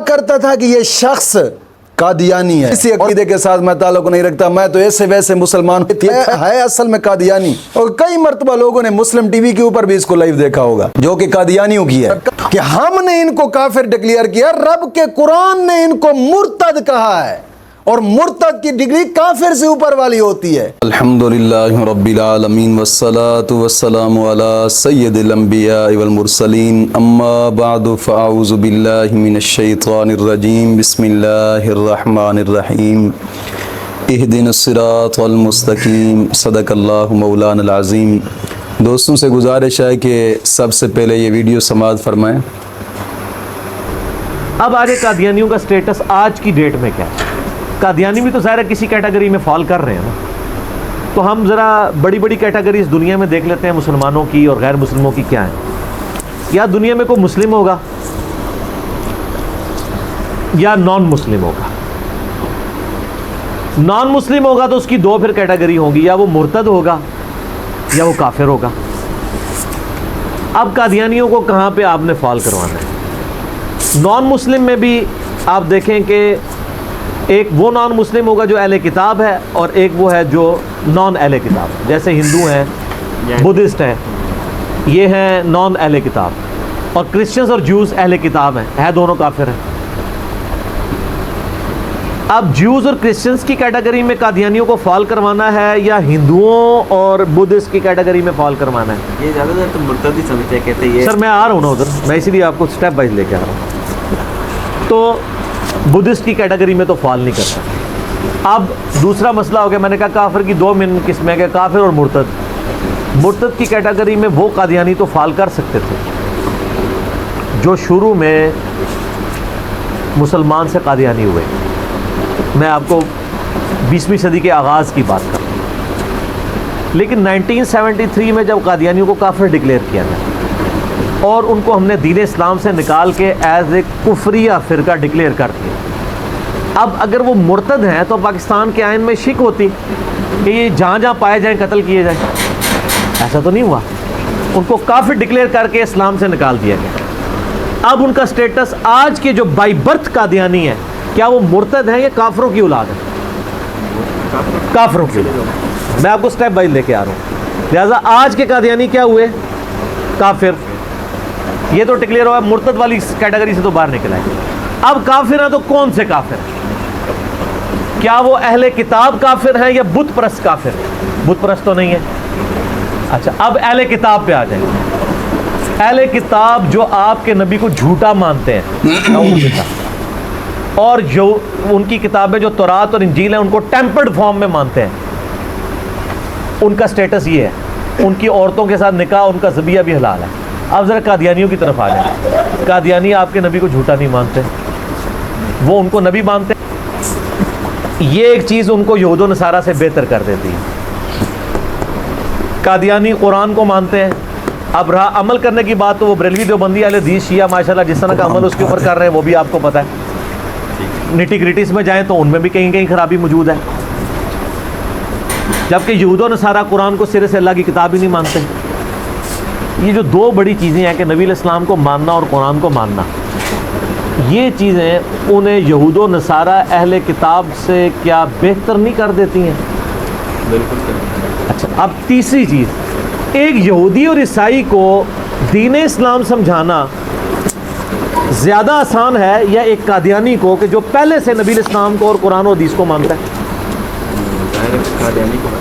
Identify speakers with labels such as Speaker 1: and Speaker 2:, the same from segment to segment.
Speaker 1: کرتا تھا کہ یہ شخص قادیانی ہے، اسی عقیدے کے ساتھ میں تعلق نہیں رکھتا، میں تو ایسے ویسے مسلمان ہے اصل میں قادیانی۔ اور کئی مرتبہ لوگوں نے مسلم ٹی وی کے اوپر بھی اس کو لائیو دیکھا ہوگا، جو کہ قادیانیوں کی ہے، کہ ہم نے ان کو کافر ڈکلیئر کیا، رب کے قرآن نے ان کو مرتد کہا ہے، اور مرتد کی ڈگری کافر سے اوپر والی ہوتی ہے۔ الحمدللہ رب العالمین والصلاة والسلام علی سید الانبیاء والمرسلین، اما بعد فاعوذ باللہ من الشیطان الرجیم، بسم اللہ الرحمن الرحیم، اہدنا الصراط المستقیم، صدق اللہ مولانا العظیم۔ دوستوں سے گزارش ہے کہ سب سے پہلے یہ ویڈیو سماعت فرمائیں۔
Speaker 2: اب آگے قادیانیوں کا سٹیٹس آج کی ڈیٹ میں کیا ہے؟ قادیانی بھی تو ظاہر ہے کسی کیٹیگری میں فال کر رہے ہیں نا، تو ہم ذرا بڑی بڑی کیٹیگریز دنیا میں دیکھ لیتے ہیں مسلمانوں کی اور غیر مسلموں کی کیا ہیں۔ یا دنیا میں کوئی مسلم ہوگا یا نان مسلم ہوگا۔ نان مسلم ہوگا تو اس کی دو پھر کیٹیگری ہوگی، یا وہ مرتد ہوگا یا وہ کافر ہوگا۔ اب قادیانیوں کو کہاں پہ آپ نے فال کروانا ہے؟ نان مسلم میں بھی آپ دیکھیں کہ ایک وہ نان مسلم ہوگا جو اہل کتاب ہے، اور ایک وہ ہے جو نان اہل کتاب ہے، جیسے ہندو ہیں، بدھسٹ ہیں، یہ ہیں نان اہل کتاب، اور کرسچنز اور جوز اہل کتاب ہیں، دونوں کافر ہیں۔ اب جوز اور کرسچنز کی کیٹیگری میں قادیانیوں کو فال کروانا ہے یا ہندوؤں اور بدھسٹ کی کیٹیگری میں فال کروانا ہے؟
Speaker 3: یہ زیادہ تر تو مرتد ہی سمجھتے ہیں، کہتے ہیں
Speaker 2: سر میں آ رہا ہوں نا ادھر، میں اسی لیے آپ کو سٹیپ وائز لے کے آ رہا ہوں۔ تو بدھسٹ کی کیٹیگری میں تو فال نہیں کرتا۔ اب دوسرا مسئلہ ہو گیا، میں نے کہا کافر کی دو قسمیں کہ کافر اور مرتد۔ مرتد کی کیٹیگری میں وہ قادیانی تو فال کر سکتے تھے جو شروع میں مسلمان سے قادیانی ہوئے۔ میں آپ کو 20ویں صدی کے آغاز کی بات کر رہا ہوں، لیکن 1973 میں جب قادیانیوں کو کافر ڈکلیئر کیا گیا اور ان کو ہم نے دین اسلام سے نکال کے ایز اے کفریہ فرقہ ڈکلیئر کر دیا۔ اب اگر وہ مرتد ہیں تو پاکستان کے آئین میں شک ہوتی کہ یہ جہاں جہاں پائے جائیں قتل کیے جائیں، ایسا تو نہیں ہوا، ان کو کافر ڈکلیئر کر کے اسلام سے نکال دیا گیا۔ اب ان کا سٹیٹس آج کے جو بائی برتھ قادیانی ہیں، کیا وہ مرتد ہیں یا کافروں کی اولاد ہے؟ کافروں کی اولاد۔ میں آپ کو سٹیپ بائی لے کے آ رہا ہوں۔ لہٰذا آج کے قادیانی کیا ہوئے؟ کافر۔ یہ تو ڈکلیئر ہوا، مرتد والی کیٹیگری سے تو باہر نکل آئے۔ اب کافر ہیں تو کون سے کافر ہیں؟ کیا وہ اہل کتاب کافر ہیں یا بت پرست کافر ہیں؟ بت پرست تو نہیں ہے۔ اچھا، اب اہل کتاب پہ آ جائیں۔ اہل کتاب جو آپ کے نبی کو جھوٹا مانتے ہیں اور جو ان کی کتابیں جو تورات اور انجیل ہیں ان کو ٹیمپرڈ فارم میں مانتے ہیں، ان کا سٹیٹس یہ ہے، ان کی عورتوں کے ساتھ نکاح، ان کا ذبیحہ بھی حلال ہے۔ اب ذرا قادیانیوں کی طرف آ جائیں۔ قادیانی آپ کے نبی کو جھوٹا نہیں مانتے، وہ ان کو نبی مانتے ہیں۔ یہ ایک چیز ان کو یہود و نصارہ سے بہتر کر دیتی ہے۔ قادیانی قرآن کو مانتے ہیں۔ اب رہا عمل کرنے کی بات، تو وہ بریلوی دیوبندی اہل حدیث شیعہ ماشاءاللہ جس طرح کا عمل اس کے اوپر کر رہے ہیں وہ بھی آپ کو پتہ ہے۔ نٹی گریٹیز میں جائیں تو ان میں بھی کہیں کہیں خرابی موجود ہے، جبکہ یہود و نصارہ قرآن کو سرے سے اللہ کی کتاب ہی نہیں مانتے۔ یہ جو دو بڑی چیزیں ہیں کہ نبی علیہ السلام کو ماننا اور قرآن کو ماننا، یہ چیزیں انہیں یہود و نصارہ اہل کتاب سے کیا بہتر نہیں کر دیتی ہیں؟ بالکل۔ اچھا، اب تیسری چیز، ایک یہودی اور عیسائی کو دین اسلام سمجھانا زیادہ آسان ہے یا ایک قادیانی کو کہ جو پہلے سے نبی علیہ السلام کو اور قرآن و حدیث کو مانتا ہے؟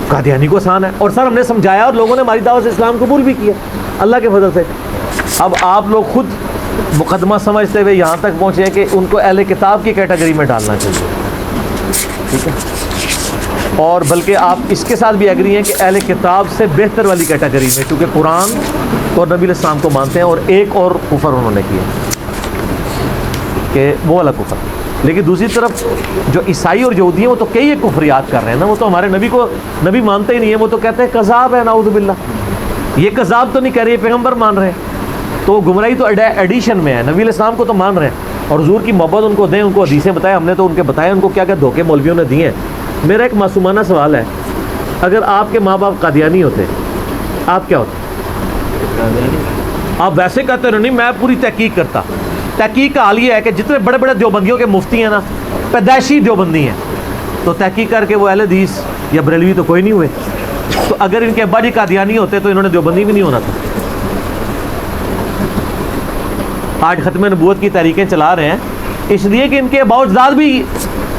Speaker 2: قادیانی کو آسان ہے۔ اور سر ہم نے سمجھایا اور لوگوں نے ہماری دعوت سے اسلام قبول بھی کیا اللہ کے فضل سے۔ اب آپ لوگ خود مقدمہ سمجھتے ہوئے یہاں تک پہنچے کہ ان کو اہل کتاب کی کیٹیگری میں ڈالنا چاہیے، ٹھیک ہے؟ اور بلکہ آپ اس کے ساتھ بھی ایگری ہیں کہ اہل کتاب سے بہتر والی کیٹیگری میں، کیونکہ قرآن اور نبی علیہ السلام کو مانتے ہیں، اور ایک اور کفر انہوں نے کیا کہ وہ والا کفر۔ لیکن دوسری طرف جو عیسائی اور یہودی ہیں وہ تو کئی ایک کفریات کر رہے ہیں نا، وہ تو ہمارے نبی کو نبی مانتے ہی نہیں ہیں، وہ تو کہتے ہیں کذاب ہے، نعوذ باللہ۔ یہ کذاب تو نہیں کہہ رہے، پیغمبر مان رہے ہیں، تو گمراہی تو ایڈیشن میں ہے۔ نبی علیہ السلام کو تو مان رہے ہیں اور حضور کی محبت ان کو دیں، ان کو حدیثیں بتائیں، ہم نے تو ان کے بتایا ان کو کیا کیا دھوکے مولویوں نے دیے ہیں۔ میرا ایک معصومانہ سوال ہے، اگر آپ کے ماں باپ قادیانی ہوتے آپ کیا ہوتے؟ آپ ویسے کہتے ہیں نہیں میں پوری تحقیق کرتا، تحقیق کا حال یہ ہے کہ جتنے بڑے بڑے دیوبندیوں کے مفتی ہیں نا پیدائشی دیوبندی ہیں، تو تحقیق کر کے وہ اہل حدیث یا بریلوی تو کوئی نہیں ہوئے. تو اگر ان کے ابا جی قادیانی ہوتے تو انہوں نے دیوبندی بھی نہیں ہونا تھا. آج ختم نبوت کی تحریکیں چلا رہے ہیں اس لیے کہ ان کے ابا اجداد بھی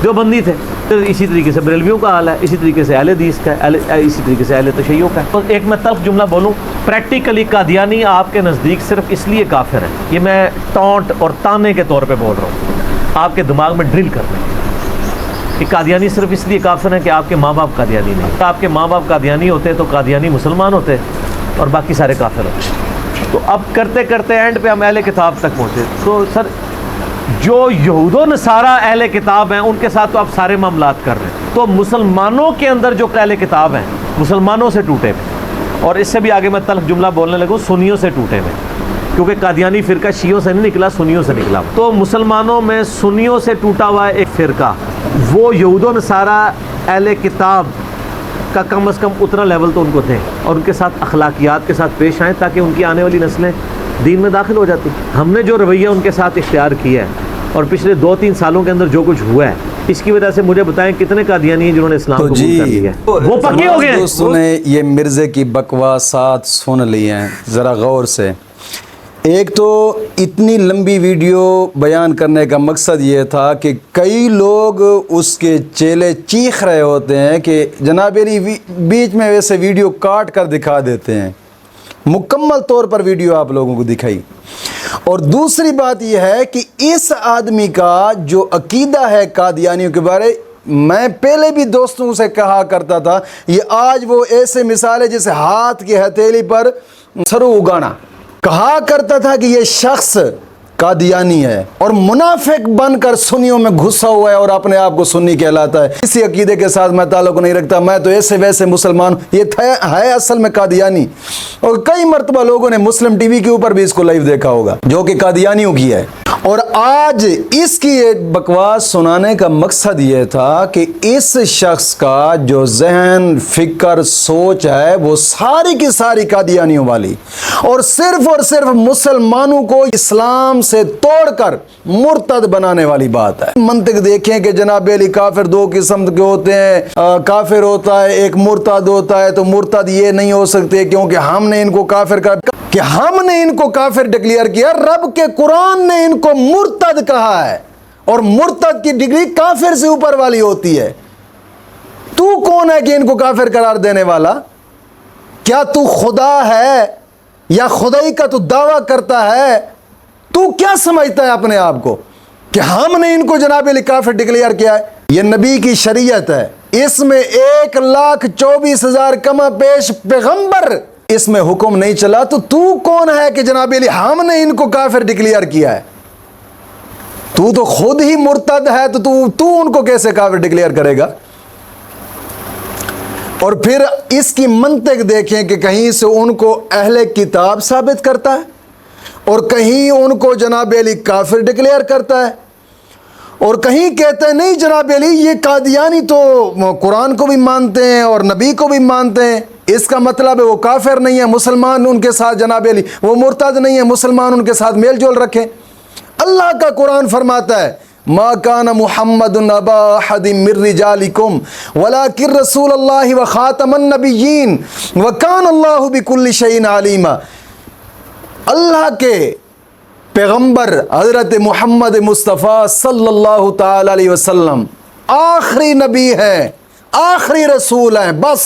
Speaker 2: دیوبندی تھے. تو اسی طریقے سے بریلویوں کا حال ہے، اسی طریقے سے اہل حدیث کا ہے، اسی طریقے سے اہل تشیع کا ہے. تو ایک میں تلخ جملہ بولوں، پریکٹیکلی قادیانی آپ کے نزدیک صرف اس لیے کافر ہے، یہ میں ٹونٹ اور تانے کے طور پہ بول رہا ہوں، آپ کے دماغ میں ڈرل کر رہے ہیں کہ قادیانی صرف اس لیے کافر ہیں کہ آپ کے ماں باپ قادیانی نہیں. آپ کے ماں باپ قادیانی ہوتے تو قادیانی مسلمان ہوتے اور باقی سارے کافر ہوتے. تو اب کرتے کرتے اینڈ پہ ہم اہل کتاب تک پہنچے. تو سر جو یہود و نصارہ اہل کتاب ہیں ان کے ساتھ تو آپ سارے معاملات کر رہے ہیں، تو مسلمانوں کے اندر جو اہل کتاب ہیں مسلمانوں سے ٹوٹے ہوئے، اور اس سے بھی آگے میں تلخ جملہ بولنے لگوں، سنیوں سے ٹوٹے ہوئے، کیونکہ قادیانی فرقہ شیعوں سے نہیں نکلا، سنیوں سے نکلا. تو مسلمانوں میں سنیوں سے ٹوٹا ہوا ایک فرقہ، وہ یہود و نصارہ اہل کتاب کا کم از کم اتنا لیول تو ان کو دیں اور ان کے ساتھ اخلاقیات کے ساتھ پیش آئیں تاکہ ان کی آنے والی نسلیں دین میں داخل ہو جاتی. ہم نے جو رویہ ان کے ساتھ اختیار کیا ہے اور پچھلے 2-3 سالوں کے اندر جو کچھ ہوا ہے، اس کی وجہ سے مجھے بتائیں کتنے قادیانی ہیں جنہوں نے اسلام قبول کر لیا ہے، وہ پکے ہو گئے ہیں.
Speaker 1: دوستوں نے یہ مرزے کی بکواسات سن لی ہیں ذرا غور سے. ایک تو اتنی لمبی ویڈیو بیان کرنے کا مقصد یہ تھا کہ کئی لوگ اس کے چیلے چیخ رہے ہوتے ہیں کہ جناب علی بیچ میں ویسے ویڈیو کاٹ کر دکھا دیتے ہیں، مکمل طور پر ویڈیو آپ لوگوں کو دکھائی. اور دوسری بات یہ ہے کہ اس آدمی کا جو عقیدہ ہے قادیانیوں کے بارے، میں پہلے بھی دوستوں سے کہا کرتا تھا، یہ آج وہ ایسے مثال ہے جیسے ہاتھ کی ہتھیلی پر سرو اگانا. کہا کرتا تھا کہ یہ شخص قادیانی ہے اور منافق بن کر سنیوں میں گھسا ہوا ہے اور اپنے آپ کو سنی کہلاتا ہے. اسی عقیدے کے ساتھ میں تعلق نہیں رکھتا، میں تو ایسے ویسے مسلمان. یہ ہے اصل میں قادیانی. اور کئی مرتبہ لوگوں نے مسلم ٹی وی کے اوپر بھی اس کو لائیو دیکھا ہوگا جو کہ قادیانیوں کی ہے. اور آج اس کی ایک بکواس سنانے کا مقصد یہ تھا کہ اس شخص کا جو ذہن، فکر، سوچ ہے وہ ساری کی ساری قادیانیوں والی، اور صرف مسلمانوں کو اسلام سے توڑ کر مرتد بنانے والی بات ہے. منطق دیکھیں کہ جناب علی کافر 2 قسم کے ہوتے ہیں، کافر ہوتا ہے ایک، مرتد ہوتا ہے. تو مرتد یہ نہیں ہو سکتے کیونکہ ہم نے ان کو کافر ڈکلیئر کیا. رب کے قرآن نے ان کو مرتد کہا ہے، اور مرتد کی ڈگری کافر سے اوپر والی ہوتی ہے. تو کون ہے کہ ان کو کافر قرار دینے والا؟ کیا تو خدا ہے یا خدائی کا تو دعویٰ کرتا ہے؟ تو کیا سمجھتا ہے اپنے آپ کو کہ ہم نے ان کو جناب علی کافر ڈکلیئر کیا ہے؟ یہ نبی کی شریعت ہے، اس میں 1,24,000 کما پیش پیغمبر اس میں حکم نہیں چلا. تو کون ہے کہ جناب علی ہم نے ان کو کافر ڈکلیئر کیا ہے؟ تو خود ہی مرتد ہے، تو ان کو کیسے کافر ڈکلیئر کرے گا؟ اور پھر اس کی منطق دیکھیں کہ کہیں سے ان کو اہل کتاب ثابت کرتا ہے اور کہیں ان کو جناب علی کافر ڈکلیئر کرتا ہے، اور کہیں کہتے ہیں نہیں جناب علی یہ قادیانی تو قرآن کو بھی مانتے ہیں اور نبی کو بھی مانتے ہیں، اس کا مطلب ہے وہ کافر نہیں ہے، مسلمان ان کے ساتھ جناب علی وہ مرتد نہیں ہے، مسلمان ان کے ساتھ میل جول رکھیں. اللہ کا قرآن فرماتا ہے ما کان محمد ابا احد من رجالکم ولکن رسول اللہ وخاتم النبیین وکان اللہ بکل شیء علیما. اللہ کے پیغمبر حضرت محمد مصطفیٰ صلی اللہ تعالی علیہ وسلم آخری نبی ہیں، آخری رسول ہیں، بس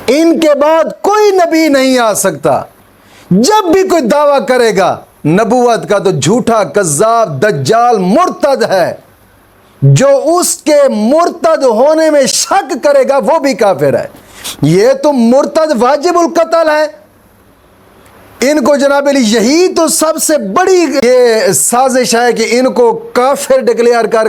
Speaker 1: ان کے بعد کوئی نبی نہیں آ سکتا. جب بھی کوئی دعویٰ کرے گا نبوت کا تو جھوٹا، کذاب، دجال، مرتد ہے. جو اس کے مرتد ہونے میں شک کرے گا وہ بھی کافر ہے. یہ تو مرتد واجب القتل ہے. ان کو جناب علی یہی تو سب سے بڑی یہ سازش ہے کہ ان کو کافر ڈکلیئر کر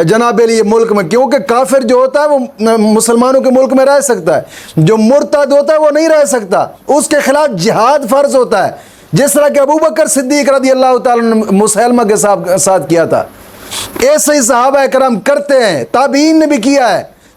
Speaker 1: جناب علی ملک میں، کیونکہ کافر جو ہوتا ہے وہ مسلمانوں کے ملک میں رہ سکتا ہے، جو مرتد ہوتا ہے وہ نہیں رہ سکتا. اس کے خلاف جہاد فرض ہوتا ہے، جس طرح کہ ابو بکر صدیق رضی اللہ تعالیٰ نے مسلمہ کے ساتھ کیا تھا. ایسے ہی صحابہ کرام کرتے ہیں، تابعین نے بھی کیا ہے.